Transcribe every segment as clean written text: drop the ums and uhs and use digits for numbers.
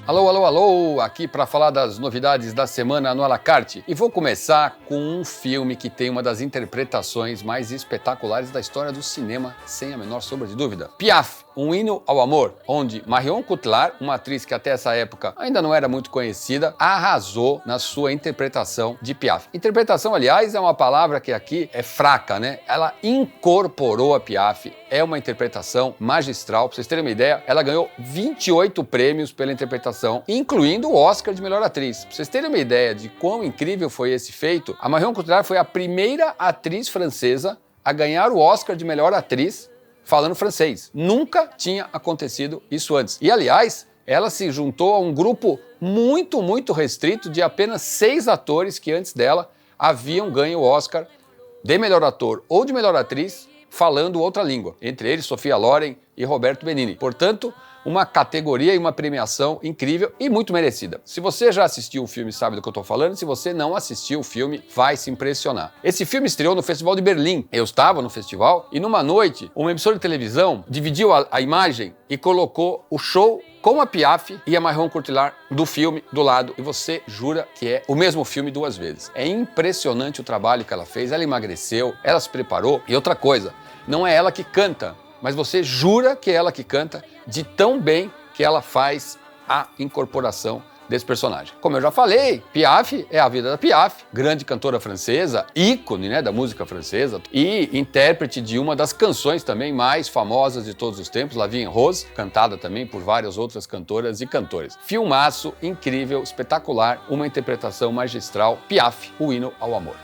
Alô, alô, alô, aqui para falar das novidades da semana no à la carte. E vou começar com um filme que tem uma das interpretações mais espetaculares da história do cinema, sem a menor sombra de dúvida. Piaf, um hino ao amor, onde Marion Cotillard, uma atriz que até essa época ainda não era muito conhecida, arrasou na sua interpretação de Piaf. Interpretação, aliás, é uma palavra que aqui é fraca, né? Ela incorporou a Piaf, é uma interpretação magistral. Pra vocês terem uma ideia, ela ganhou 28 prêmios pela interpretação, incluindo o Oscar de melhor atriz. Pra vocês terem uma ideia de quão incrível foi esse feito, a Marion Cotillard foi a primeira atriz francesa a ganhar o Oscar de melhor atriz falando francês. Nunca tinha acontecido isso antes. E, aliás, ela se juntou a um grupo muito restrito de apenas 6 atores que antes dela haviam ganho o Oscar de melhor ator ou de melhor atriz falando outra língua. Entre eles, Sophia Loren e Roberto Benigni. Portanto, uma categoria e uma premiação incrível e muito merecida. Se você já assistiu o filme, sabe do que eu estou falando. Se você não assistiu o filme, vai se impressionar. Esse filme estreou no Festival de Berlim. Eu estava no festival e numa noite, uma emissora de televisão dividiu a imagem e colocou o show com a Piaf e a Marion Cotillard do filme do lado. E você jura que é o mesmo filme 2 vezes. É impressionante o trabalho que ela fez. Ela emagreceu, ela se preparou. E outra coisa, não é ela que canta, mas você jura que é ela que canta de tão bem que ela faz a incorporação desse personagem. Como eu já falei, Piaf é a vida da Piaf, grande cantora francesa, ícone, né, da música francesa e intérprete de uma das canções também mais famosas de todos os tempos, La Vie en Rose, cantada também por várias outras cantoras e cantores. Filmaço, incrível, espetacular, uma interpretação magistral, Piaf, o hino ao amor.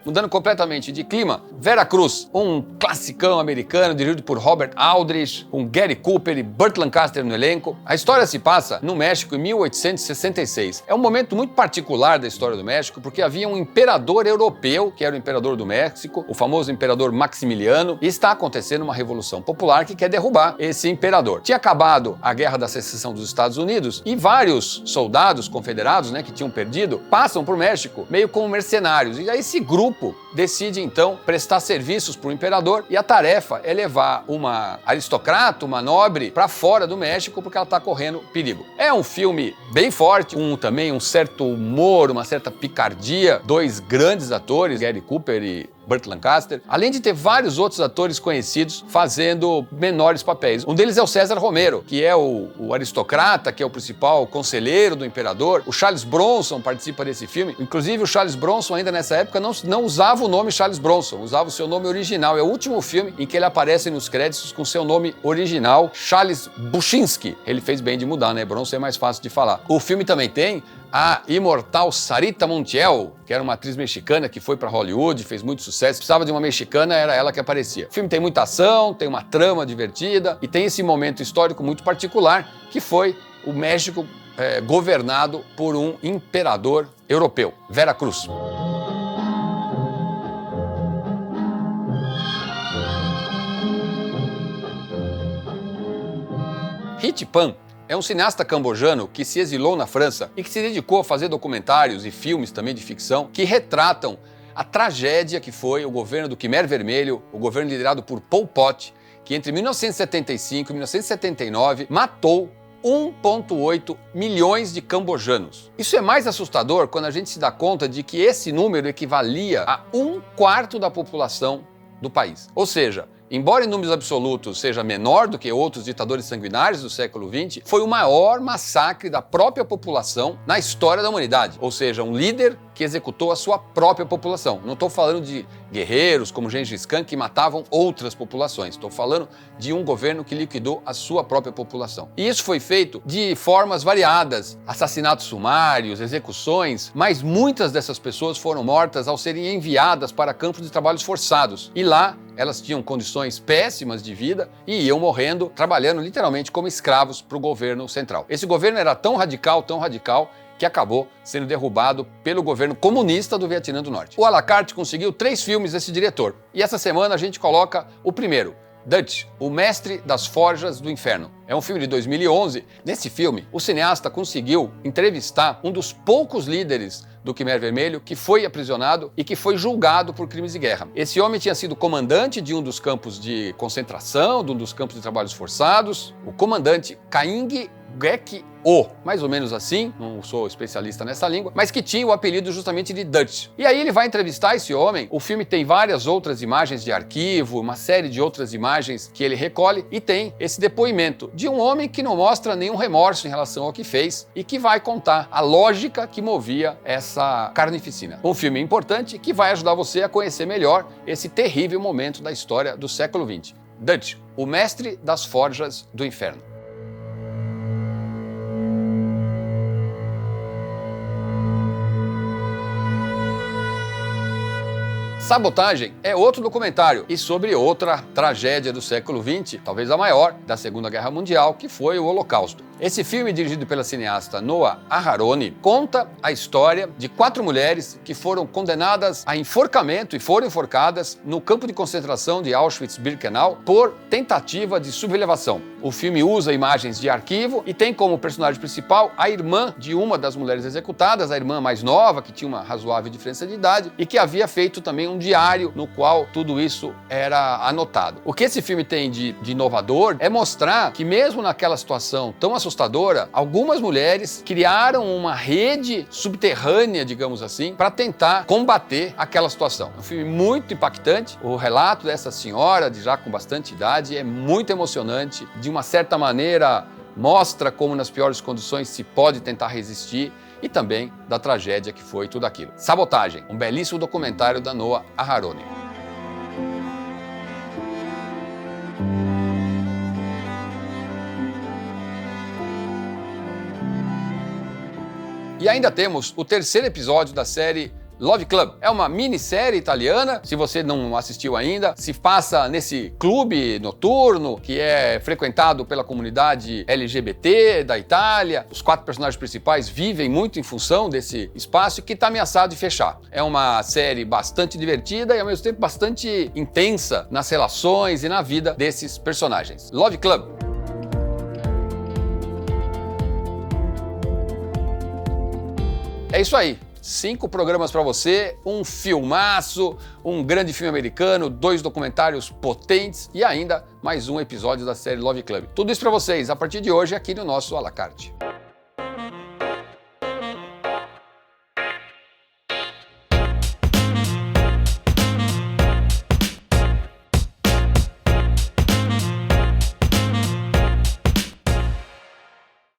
Mudando completamente de clima, Veracruz, um classicão americano dirigido por Robert Aldrich, com Gary Cooper e Burt Lancaster no elenco. A história se passa no México em 1866. É um momento muito particular da história do México, porque havia um imperador europeu, que era o imperador do México, o famoso imperador Maximiliano, e está acontecendo uma revolução popular que quer derrubar esse imperador. Tinha acabado a Guerra da Secessão dos Estados Unidos e vários soldados confederados, né, que tinham perdido, passam para o México meio como mercenários. E aí esse grupo decide então prestar serviços para o imperador e a tarefa é levar uma aristocrata, uma nobre, para fora do México porque ela está correndo perigo. É um filme bem forte, também um certo humor, uma certa picardia, 2 grandes atores, Gary Cooper e Burt Lancaster, além de ter vários outros atores conhecidos fazendo menores papéis. Um deles é o César Romero, que é o aristocrata, que é o principal conselheiro do imperador. O Charles Bronson participa desse filme. Inclusive, o Charles Bronson, ainda nessa época, não usava o nome Charles Bronson, usava o seu nome original. É o último filme em que ele aparece nos créditos com seu nome original, Charles Bushinsky. Ele fez bem de mudar, né? Bronson é mais fácil de falar. O filme também tem a imortal Sarita Montiel, que era uma atriz mexicana que foi para Hollywood, fez muito sucesso. Precisava de uma mexicana, era ela que aparecia. O filme tem muita ação, tem uma trama divertida e tem esse momento histórico muito particular, que foi o México governado por um imperador europeu, Veracruz. Hit Pan é um cineasta cambojano que se exilou na França e que se dedicou a fazer documentários e filmes também de ficção que retratam a tragédia que foi o governo do Khmer Vermelho, o governo liderado por Pol Pot, que entre 1975 e 1979 matou 1,8 milhões de cambojanos. Isso é mais assustador quando a gente se dá conta de que esse número equivalia a 1/4 da população do país. Ou seja, embora em números absolutos seja menor do que outros ditadores sanguinários do século XX, foi o maior massacre da própria população na história da humanidade. Ou seja, um líder que executou a sua própria população. Não estou falando de guerreiros como Gengis Khan que matavam outras populações. Estou falando de um governo que liquidou a sua própria população. E isso foi feito de formas variadas, assassinatos sumários, execuções, mas muitas dessas pessoas foram mortas ao serem enviadas para campos de trabalhos forçados. E lá elas tinham condições péssimas de vida e iam morrendo, trabalhando literalmente como escravos para o governo central. Esse governo era tão radical, que acabou sendo derrubado pelo governo comunista do Vietnã do Norte. O à la carte conseguiu 3 filmes desse diretor. E essa semana a gente coloca o primeiro, Dutch, o mestre das forjas do inferno. É um filme de 2011. Nesse filme, o cineasta conseguiu entrevistar um dos poucos líderes do Khmer Vermelho que foi aprisionado e que foi julgado por crimes de guerra. Esse homem tinha sido comandante de um dos campos de concentração, de um dos campos de trabalhos forçados, o comandante Kaing Gek-o, mais ou menos assim, não sou especialista nessa língua, mas que tinha o apelido justamente de Dutch. E aí ele vai entrevistar esse homem, o filme tem várias outras imagens de arquivo, uma série de outras imagens que ele recolhe, e tem esse depoimento de um homem que não mostra nenhum remorso em relação ao que fez e que vai contar a lógica que movia essa carnificina. Um filme importante que vai ajudar você a conhecer melhor esse terrível momento da história do século XX. Dutch, o mestre das forjas do inferno. Sabotagem é outro documentário e sobre outra tragédia do século XX, talvez a maior, da Segunda Guerra Mundial, que foi o Holocausto. Esse filme, dirigido pela cineasta Noa Aharoni, conta a história de 4 mulheres que foram condenadas a enforcamento e foram enforcadas no campo de concentração de Auschwitz-Birkenau por tentativa de sublevação. O filme usa imagens de arquivo e tem como personagem principal a irmã de uma das mulheres executadas, a irmã mais nova, que tinha uma razoável diferença de idade e que havia feito também um diário no qual tudo isso era anotado. O que esse filme tem de inovador é mostrar que mesmo naquela situação tão assustadora, algumas mulheres criaram uma rede subterrânea, digamos assim, para tentar combater aquela situação. É um filme muito impactante. O relato dessa senhora, já com bastante idade, é muito emocionante. De uma certa maneira, mostra como nas piores condições se pode tentar resistir e também da tragédia que foi tudo aquilo. Sabotagem, um belíssimo documentário da Noa Aharoni. E ainda temos o terceiro episódio da série Love Club. É uma minissérie italiana, se você não assistiu ainda, se passa nesse clube noturno que é frequentado pela comunidade LGBT da Itália. Os 4 personagens principais vivem muito em função desse espaço que está ameaçado de fechar. É uma série bastante divertida e ao mesmo tempo bastante intensa nas relações e na vida desses personagens. Love Club. É isso aí. 5 programas para você, um filmaço, um grande filme americano, 2 documentários potentes e ainda mais um episódio da série Love Club. Tudo isso para vocês a partir de hoje aqui no nosso à la carte.